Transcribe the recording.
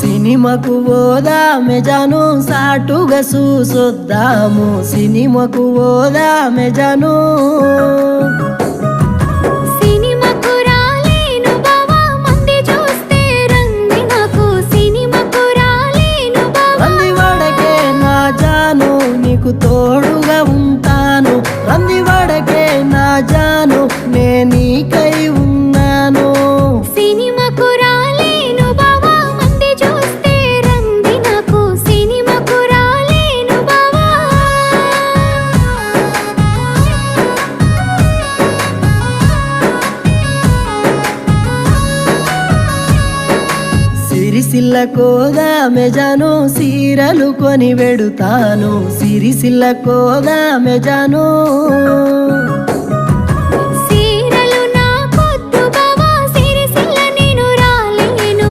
సినిమాకు పోదామె జాను సాటుగా చూసొద్దాము సినిమాకు పోదామె జాను సినిమాకు రాలేను బావా మంది చూస్తే రంది నాకు సినిమాకు రాలేను బావా రంది వాడకే నా జాను నీకు తోడుగా ఉంటాను రంది వాడకే నా జాను నే నీకై ఉన్నాను సినిమాకు రాలేను బావా మంది చూస్తే రంది నాకు సినిమాకు రాలేను బావా సిరిసిల్ల కోదామె జాను సీరలు కొని వెడుతాను సిరిసిల్ల కోదామె జాను